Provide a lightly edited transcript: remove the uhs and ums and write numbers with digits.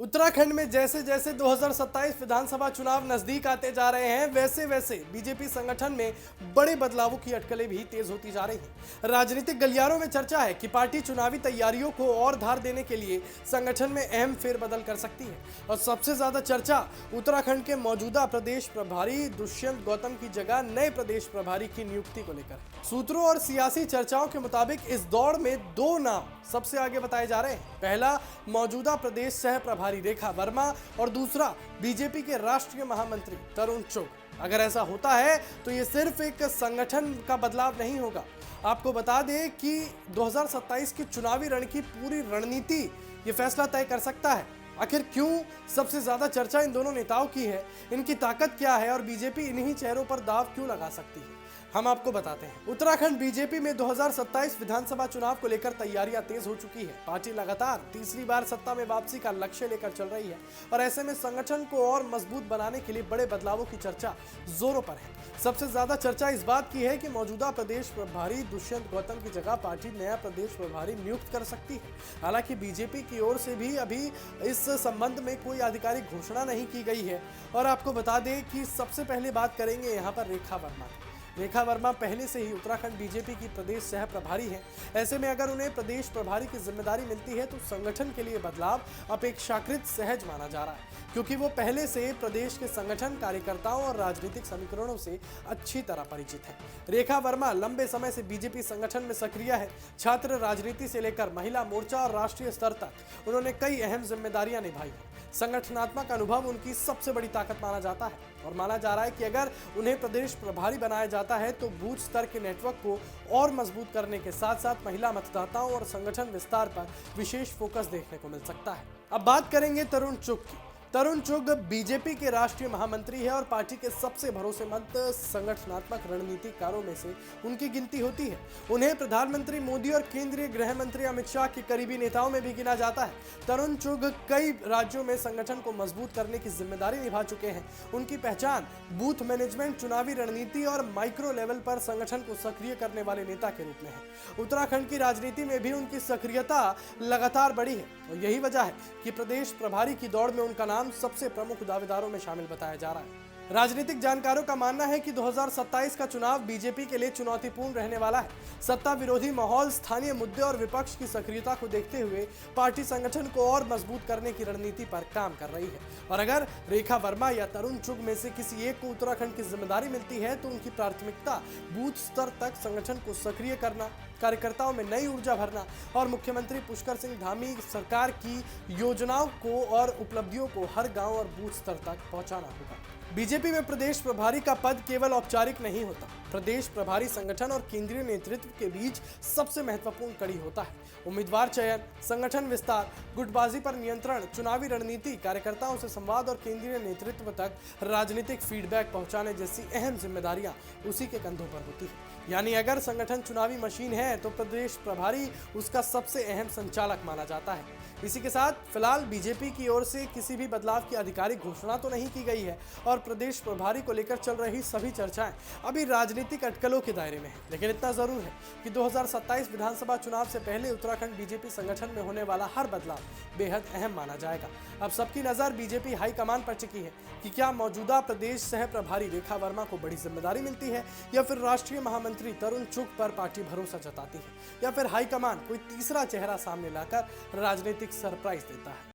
उत्तराखंड में जैसे जैसे 2027 विधानसभा चुनाव नजदीक आते जा रहे हैं, वैसे वैसे बीजेपी संगठन में बड़े बदलावों की अटकलें भी तेज होती जा रही हैं। राजनीतिक गलियारों में चर्चा है कि पार्टी चुनावी तैयारियों को और धार देने के लिए संगठन में अहम फेरबदल कर सकती है। और सबसे ज्यादा चर्चा उत्तराखंड के मौजूदा प्रदेश प्रभारी दुष्यंत गौतम की जगह नए प्रदेश प्रभारी की नियुक्ति को लेकर है। सूत्रों और सियासी चर्चाओं के मुताबिक इस दौड़ में दो नाम सबसे आगे बताए जा रहे हैं। पहला, मौजूदा प्रदेश सह प्रभारी रेखा वर्मा और दूसरा बीजेपी के राष्ट्रीय महामंत्री तरुण चुग। अगर ऐसा होता है तो ये सिर्फ एक संगठन का बदलाव नहीं होगा। आपको बता दें कि 2027 की चुनावी रण की पूरी रणनीति ये फैसला तय कर सकता है। आखिर क्यों सबसे ज्यादा चर्चा इन दोनों नेताओं की है, इनकी ताकत क्या है और बीजेपी इन्हीं चेहरों पर दाव क्यों लगा सकती है, हम आपको बताते हैं। उत्तराखंड बीजेपी में 2027 विधानसभा चुनाव को लेकर तैयारियां तेज हो चुकी है। पार्टी लगातार तीसरी बार सत्ता में वापसी का लक्ष्य लेकर चल रही है और ऐसे में संगठन को और मजबूत बनाने के लिए बड़े बदलावों की चर्चा जोरों पर है। सबसे ज्यादा चर्चा इस बात की है कि मौजूदा प्रदेश प्रभारी दुष्यंत गौतम की जगह पार्टी नया प्रदेश प्रभारी नियुक्त कर सकती है। हालांकि बीजेपी की ओर से भी अभी इस संबंध में कोई आधिकारिक घोषणा नहीं की गई है। और आपको बता दें कि सबसे पहले बात करेंगे यहाँ पर रेखा वर्मा। रेखा वर्मा पहले से ही उत्तराखंड बीजेपी की प्रदेश सह प्रभारी हैं। ऐसे में अगर उन्हें प्रदेश प्रभारी की जिम्मेदारी मिलती है तो संगठन के लिए बदलाव अपेक्षाकृत सहज माना जा रहा है, क्योंकि वो पहले से प्रदेश के संगठन, कार्यकर्ताओं और राजनीतिक समीकरणों से अच्छी तरह परिचित है। रेखा वर्मा लंबे समय से बीजेपी संगठन में सक्रिय है। छात्र राजनीति से लेकर महिला मोर्चा और राष्ट्रीय स्तर तक उन्होंने कई अहम जिम्मेदारियां निभाई हैं। संगठनात्मक अनुभव उनकी सबसे बड़ी ताकत माना जाता है और माना जा रहा है कि अगर उन्हें प्रदेश प्रभारी बनाया जाता है तो बूथ स्तर के नेटवर्क को और मजबूत करने के साथ साथ महिला मतदाताओं और संगठन विस्तार पर विशेष फोकस देखने को मिल सकता है। अब बात करेंगे तरुण चुग की। तरुण चुग बीजेपी के राष्ट्रीय महामंत्री है और पार्टी के सबसे भरोसेमंद संगठनात्मक रणनीतिकारों में से उनकी गिनती होती है। उन्हें प्रधानमंत्री मोदी और केंद्रीय गृह मंत्री अमित शाह के करीबी नेताओं में भी गिना जाता है। तरुण चुग कई राज्यों में संगठन को मजबूत करने की जिम्मेदारी निभा चुके हैं। उनकी पहचान बूथ मैनेजमेंट, चुनावी रणनीति और माइक्रो लेवल पर संगठन को सक्रिय करने वाले नेता के रूप में है। उत्तराखंड की राजनीति में भी उनकी सक्रियता लगातार बढ़ी है और यही वजह है कि प्रदेश प्रभारी की दौड़ में उनका नाम सबसे प्रमुख दावेदारों में शामिल बताया जा रहा है। राजनीतिक जानकारों का मानना है कि 2027 का चुनाव बीजेपी के लिए चुनौतीपूर्ण रहने वाला है। सत्ता विरोधी माहौल, स्थानीय मुद्दे और विपक्ष की सक्रियता को देखते हुए पार्टी संगठन को और मजबूत करने की रणनीति पर काम कर रही है। और अगर रेखा वर्मा या तरुण चुग में से किसी एक को उत्तराखंड की जिम्मेदारी मिलती है तो उनकी प्राथमिकता बूथ स्तर तक संगठन को सक्रिय करना, कार्यकर्ताओं में नई ऊर्जा भरना और मुख्यमंत्री पुष्कर सिंह धामी सरकार की योजनाओं को और उपलब्धियों को हर गांव और बूथ स्तर तक पहुंचाना होगा। बीजेपी में प्रदेश प्रभारी का पद केवल औपचारिक नहीं होता। प्रदेश प्रभारी संगठन और केंद्रीय नेतृत्व के बीच सबसे महत्वपूर्ण कड़ी होता है। उम्मीदवार चयन, संगठन विस्तार, गुटबाजी पर नियंत्रण, चुनावी रणनीति, कार्यकर्ताओं से संवाद और केंद्रीय नेतृत्व तक राजनीतिक फीडबैक पहुंचाने जैसी अहम जिम्मेदारियां उसी के कंधों पर होती है। यानी अगर संगठन चुनावी मशीन है तो प्रदेश प्रभारी उसका सबसे अहम संचालक माना जाता है। इसी के साथ फिलहाल बीजेपी की ओर से किसी भी बदलाव की आधिकारिक घोषणा तो नहीं की गई है और प्रदेश प्रभारी को लेकर चल रही सभी चर्चाएं अभी राजनीतिक अटकलों के दायरे में है। लेकिन इतना जरूर है कि 2027 विधानसभा चुनाव से पहले उत्तराखंड बीजेपी संगठन में होने वाला हर बदलाव बेहद अहम माना जाएगा। अब सबकी नजर बीजेपी हाईकमान पर टिकी है कि क्या मौजूदा प्रदेश सह प्रभारी रेखा वर्मा को बड़ी जिम्मेदारी मिलती है या फिर राष्ट्रीय महामंत्री तरुण चुग पर पार्टी भरोसा जताती है या फिर हाईकमान कोई तीसरा चेहरा सामने लाकर राजनीतिक सरप्राइज देता है।